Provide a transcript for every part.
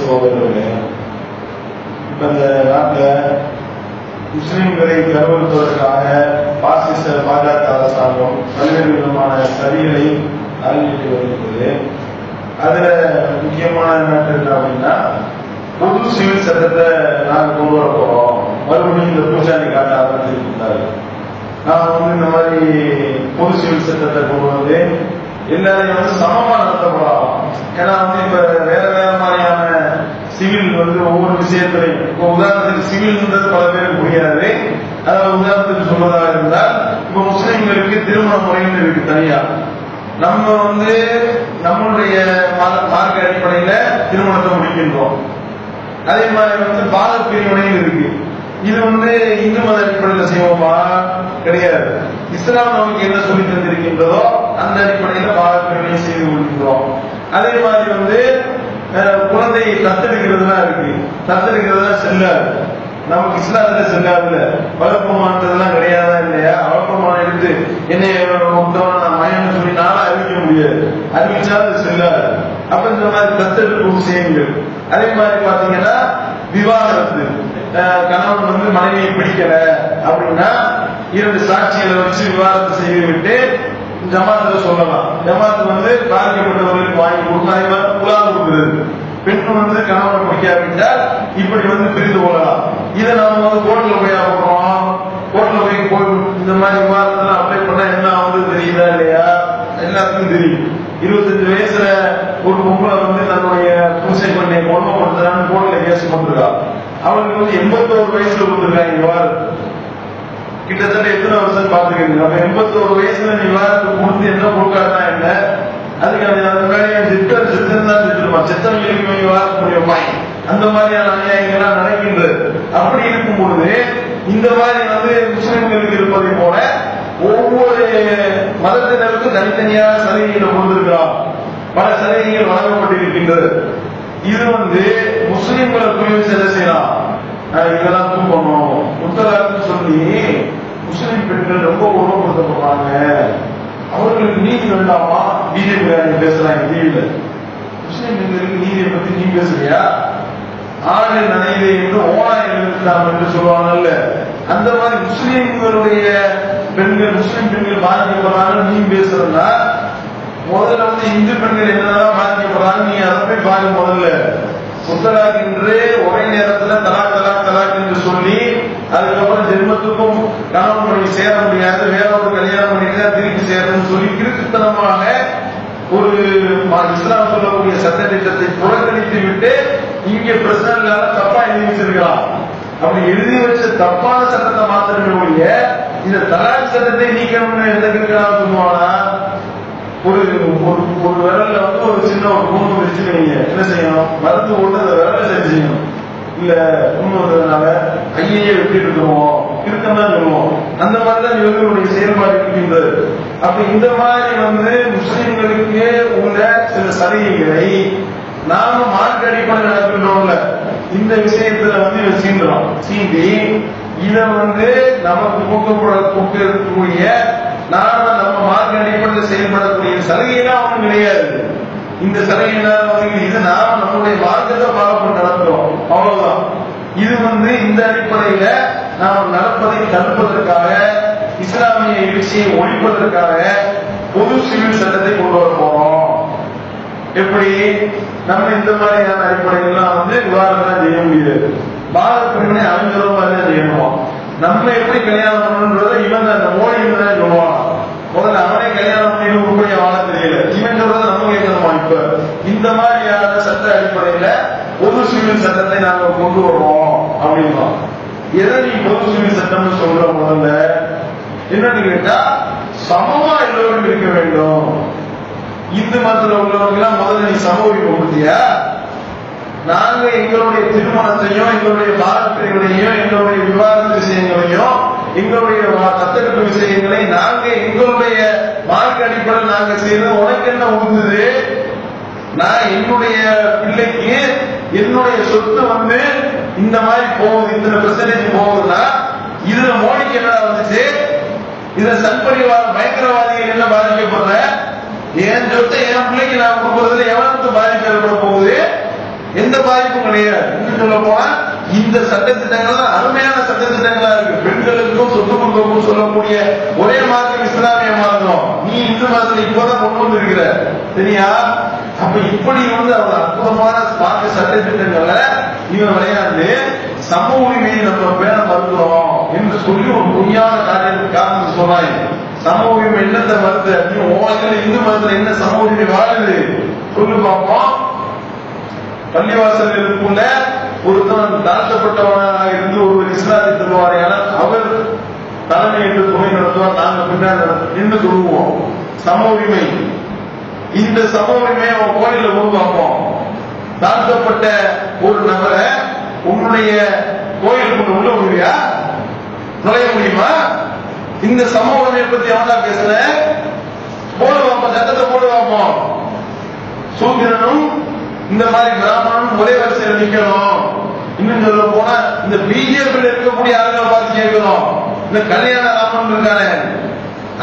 சோதரர்களே, இப்ப இந்த நாட்டில் முஸ்லிம்களை கருவறுப்பதற்காக பாசிச பாஜக அரசாங்கம் பல்வேறு விதமான சதிகளை அரங்கேற்றி வருகிறது. அதுல முக்கியமான என்ன அப்படின்னா, பொது சிவில் சட்டத்தை நாங்கள் கொண்டு வர போறோம். மறுபடியும் இந்த பூஜாரி காட்ட ஆரம்பிச்சிருக்கிறாரு. நான் இந்த மாதிரி பொது சிவில் சட்டத்தை கொண்டு வந்து எல்லாரையும் சமமா நடத்தப்படலாம். ஏன்னா இப்ப வேற வேற மாதிரியான சிவில் ஒவ்வொரு விஷயத்திலையும், இப்ப உதாரணத்துக்கு சிவில்ன்றது பல பேருக்கு புரியாது. அதாவது உதாரணத்துக்கு சொல்வதாக இருந்தால், இப்ப முஸ்லிம்களுக்கு திருமண முறைன்னு இருக்கு தனியா. நம்ம நம்மளுடைய மார்க்க அடிப்படையில திருமணத்தை முடிக்கின்றோம். அதே மாதிரி பால பிரிவினையும் இருக்கு. இது இந்து மத அடிப்படையில் செய்வோமா? கிடையாது. இஸ்லாம் நமக்கு என்ன சொல்லி தந்திருக்கின்றதோ அந்த அடிப்படையில பால பிரிவினை செய்து கொள்கின்றோம். அதே மாதிரி குழந்தையை தத்தெடுக்கிறதுலாம் இருக்கு. தத்தெடுக்கிறதுலாம் செல்லாது. நமக்கு இஸ்லாத்துல செல்லாதுல. வளர்ப்பமானதெல்லாம் கிடையாதா இல்லையா? வளர்ப்பமான எடுத்து என்னைய மொத்தம் நான் மயன்னு சொல்லி நானும் அறிவிக்க முடியாது. அறிவிச்சாலும் அது செல்லாது. அப்ப இந்த மாதிரி தத்தெடுப்பு விஷயங்கள். அதே மாதிரி பாத்தீங்கன்னா விவாகரத்து. கணவன் மனைவியை பிடிக்கல அப்படின்னா 2 சாட்சிகளை வச்சு விவாதத்தை செய்துவிட்டு ஜமாத்துல சொல்லலாம். ஜமாத்து பாதிக்கப்பட்டவர்களுக்கு வாங்கி கொடுக்கும். அதே மாதிரி புலால் கொடுக்கிறது. பெண் கணவனை பிடிக்காவிட்டால் இப்படி பிரிந்து கொள்ளலாம். இதை நாம கோர்ட்ல போய் ஆகணும். கோர்ட்ல போய் இந்த மாதிரி விவாதத்துல அப்ளை பண்ணா என்ன தெரியுதா இல்லையா? எல்லாத்துக்கும் தெரியும். 25 வயசுல ஒரு பொம்பளை தன்னுடைய புருஷை பண்ணை கொடுமைப்படுத்துறான்னு கோர்ட்ல கேஸ் போட்டிருக்கா. அவங்களுக்கு 81 வயசுல கொடுத்துருக்காங்க விவாதம். கிட்டத்தட்ட எத்தனை வருஷம் பாத்துக்கீங்க? அப்ப 81 வயசுல நீ விவாதத்துக்கு கொடுத்து என்ன கொடுக்காதா என்ன? அதுக்கு அந்த வேலையை சித்தம் தான் செத்துருமா. சித்தவங்களுக்கு விவாதம் முடியுமா? அந்த மாதிரியான அநியாயங்கள்லாம் நடக்கின்றது. அப்படி இருக்கும் பொழுது இந்த மாதிரி முஸ்லிம்களுக்கு இருப்பதை போல ஒவ்வொரு மதத்தினருக்கும் தனித்தனியான சலுகைகளை கொடுத்திருக்கிறோம். பல சலுகைகள் வழங்கப்பட்டிருக்கின்றது. இது முஸ்லிம்களை குறித்து என்ன செய்யலாம்? இதெல்லாம் தூக்கணும் முத்தலாக்கு சொல்லி முஸ்லிம் பெண்கள் ரொம்ப உருவப்படுத்தப்படுறாங்க. அவர்களுக்கு நீதி வேண்டாமா? பிஜேபி பேசுறாங்க டிவியில. முஸ்லிம் பெண்களுக்கு நீதியை பத்தி நீ பேசுறியா? ஆடு நனைவே என்று ஓனாயம் என்று சொல்லுவாங்கல்ல. அந்த மாதிரி முஸ்லிம்களுடைய பெண்கள், முஸ்லிம் பெண்கள் பாதிக்கப்படுறாங்க நீ பேசுறா. முதல்ல இந்து பெண்கள் என்னதான் பாதிக்கப்படுறாங்க நீ அதை போய் பாருங்க. முதல்ல முத்தலாக் என்று ஒரே நேரத்துல தலாக் தலாக் தலாக் என்று சொல்லி அதுக்கப்புறம் ஜென்மத்துக்கும் கணவன் மனைவி சேர முடியாது, வேற ஒரு கல்யாணம் பண்ணிட்டு திருப்பி சேரணும்னு சொல்லி கிறுக்குத்தனமாக ஒரு இஸ்லாம் சொல்லக்கூடிய சட்ட திட்டத்தை புறக்கணித்து விட்டு இங்க பிரசிடன்ட்லால தப்பா எழுதி வச்சிருக்கலாம். அப்படி எழுதி வச்ச தப்பான சட்டத்தை மாத்திரமே இந்த தலாக் சட்டத்தை நீக்கணும்னு எந்த சொல்லுவானா? ஒரு விரல்ல ஒரு சின்ன ஒரு கூண்டு வச்சு நீங்க என்ன செய்யணும்? மருந்து போட்டு அந்த விரலை சரி செய்யணும். இல்ல முன்னோட்டதுனால கையையே வெட்டிட்டு இருக்கிறோம், இருக்கம் தான் சொல்லுவோம். அந்த மாதிரிதான் இவர்களுடைய செயல்பாடு இருக்கின்றது. அப்ப இந்த மாதிரி முஸ்லிம்களுக்கு உள்ள சில சலுகைகளை நாம மார்க்க அடிப்படையில் நடக்கின்றோம்ல, இந்த விஷயத்துல சீண்டுறோம். சீண்டி இதை நமக்கு கூட்டக்கூடிய நாம நம்ம மார்க்க அடிப்படையில் செயல்படக்கூடிய சலுகைலாம் ஒன்றும் கிடையாது. இந்த சலுகையினால் இது நாம நம்முடைய மார்க்கத்தை ஃபாலோ பண்ணி நடத்துறோம், அவ்வளவுதான். இது இந்த அடிப்படையில நாம் நடப்பதை தடுப்பதற்காக, இஸ்லாமிய எழுச்சியை ஒழிப்பதற்காக பொது சிவில் சட்டத்தை கொண்டு வர போறோம். எப்படி நம்ம இந்த மாதிரியான அடிப்படைகள்லாம் விவாதம் செய்ய முடியாது. பாரத பிரிவினை அமைஞ்சதும் தான் செய்யணும். நம்ம எப்படி கல்யாணம் பண்ணணுன்றத இவன் அந்த மோடி தான் சொல்லுவான். முதல்ல அவனே கல்யாணம் பண்ணி உருப்படியா வாழ தெரியல. இவன் சொல்றத நம்ம கேட்கணுமா? இப்ப இந்த மாதிரியான சட்ட அடிப்படையில பொது சிவில் சட்டத்தை நாங்க கொண்டு வருவோம் அப்படின்னா, எதை நீ பொது சிவில் சட்டம்னு சொல்ற? முதல்ல என்னன்னு கேட்டா சமமா எல்லோரும் இருக்க வேண்டும். இந்து மதத்தில் உள்ளவங்க எல்லாம் முதல்ல நீ சமூகப்படுத்தியா? நாங்க எங்களுடைய திருமணத்தையும் எங்களுடைய பாரம்பரியங்களையும் எங்களுடைய விவாத விஷயங்களையும் எங்களுடைய தத்தெடுப்பு விஷயங்களை நாங்க எங்களுடைய மார்க்க அடிப்படையில் நாங்க செய்யறது உனக்கு என்ன உறுதுது? நான் என்னுடைய பிள்ளைக்கு என்னுடைய சொத்து இந்த மாதிரி போகுது, இத்தனை பெர்சன்டேஜ் போகுதுன்னா இதுல மோடிக்கு என்ன வந்துச்சு? இதுல சன்பரிவார பயங்கரவாதிகள் என்ன பாதிக்கப்படுற? என் சொத்தை என் பிள்ளைக்கு நான் கொடுக்கறதுல எவனுக்கு பாதிப்பு ஏற்பட போகுது? எந்த பாதிப்பும் கிடையாது. இன்னும் சொல்ல போனா இந்த சட்டத்திட்டங்கள் தான் அருமையான சட்டத்திட்டங்களா இருக்கு. பெண்களுக்கும் சொத்து பங்குக்கும் சொல்லக்கூடிய ஒரே மார்க்கம் இஸ்லாமிய மார்க்கம். நீ இந்து மதத்துல இப்பதான் கொண்டு வந்திருக்கிற, சரியா? அப்ப இப்படி அவர் அற்புதமான மார்க்க சட்டத்திட்டங்களை இவன் விளையாண்டு சமூக உரிமையை நம்ம பேண மறுக்கிறோம் என்று சொல்லி ஒரு பொய்யான காரணம் சொன்னாங்க. சமூக உரிமை என்னத்தை மறுத்து? இந்து மதத்துல என்ன சமூக உரிமை வாழுது சொல்லு பார்ப்போம். பள்ளிவாசல்களுக்குள்ள ஒருத்தன் தாழ்த்தப்பட்டவனாக இருந்து ஒருவர் இஸ்லாத்தை தருவாரையான அவர் தலைமை என்று துணை நடத்துவார், நாங்க பின்னாடி நின்று சொல்லுவோம். சம உரிமை, இந்த சம உரிமையை அவன் கோயில உருவாக்கும். தாழ்த்தப்பட்ட ஒரு நபரை உன்னுடைய கோயிலுக்குள்ள உள்ள முடியா நுழைய முடியுமா? இந்த சம உரிமையை பத்தி அவனா பேசுற? போடுவாப்போம், சட்டத்தை போடுவாப்போம். சூத்திரனும் இந்த மாதிரி பிராமணனும் ஒரே வரிசையில் நிக்கணும். இன்னும் சொல்ல போனா இந்த பிஜேபியில் இருக்கக்கூடிய ஆளுகளை பார்த்து கேட்கணும். இந்த கல்யாண ராமன் இருக்கானே,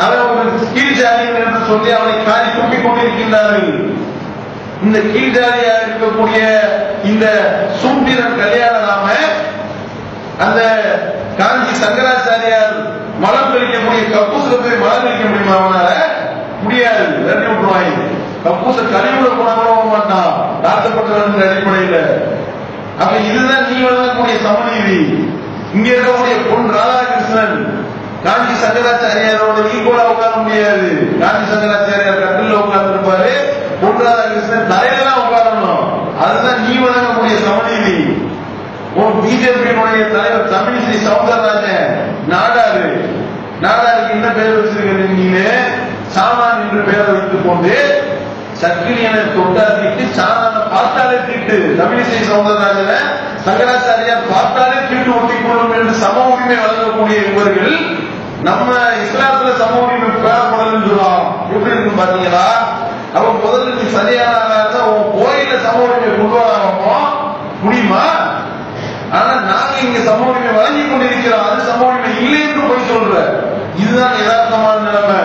அவன் ஒரு கீழ்ஜாதி என்று சொல்லி அவனை காரி துப்பிக் கொண்டிருக்கின்றார்கள். இந்த கீழ்ஜாதியாக இருக்கக்கூடிய இந்த சூத்திரன் கல்யாண ராம அந்த காஞ்சி சங்கராச்சாரியார் மலம் கழிக்கக்கூடிய கப்பூசுல போய் மலம் கழிக்க முடியுமா? அவனால முடியாது, தட்டி விட்டுருவாங்க. கப்பூச கழிவுல போன மாட்டான் தாழ்த்தப்பட்டவர்கள் அடிப்படையில். அப்ப இதுதான் நீ வழங்கக்கூடிய சமநீதி. இங்க இருக்கக்கூடிய பொன் ராதாகிருஷ்ணன் காஞ்சி சங்கராச்சாரியாரோட ஈக்குவலா உட்கார முடியாது. காஞ்சி சங்கராச்சாரியார் கட்டில உட்கார்ந்து இருப்பாரு, பொன் ராதாகிருஷ்ணன் தலையில உட்காரணும். அதுதான் நீ வழங்கக்கூடிய சமநீதி. ஒரு பிஜேபியினுடைய தலைவர் தமிழிசை சவுந்தரராஜன் நாடாருக்கு என்ன பெயர் வச்சிருக்க? நீங்க சாமான் என்று பெயரை வைத்துக் கொண்டு சக்கிலியனை தொட்டா திட்டு, சாதாரண பார்த்தாலே திட்டு. தமிழிசை சவுந்தரராஜன சங்கராச்சாரியார் பார்த்தாலே தீட்டு ஒட்டிக்கொள்ளும் என்று சம உரிமை வழங்கக்கூடிய இவர்கள் நம்ம இஸ்லாத்துல சம உரிமை பேரப்படலன்னு சொல்லுவாங்க. எப்படி இருக்கு பாத்தீங்களா? அவன் முதல்ல நீ சரியான கோயில சம உரிமை கொண்டு வராமோ முடியுமா? ஆனா நாங்க இங்க சம உரிமை வழங்கி கொண்டிருக்கிறோம், அது சம உரிமை இல்லை என்று போய் சொல்ற. இதுதான் யதார்த்தமான நிலைமை.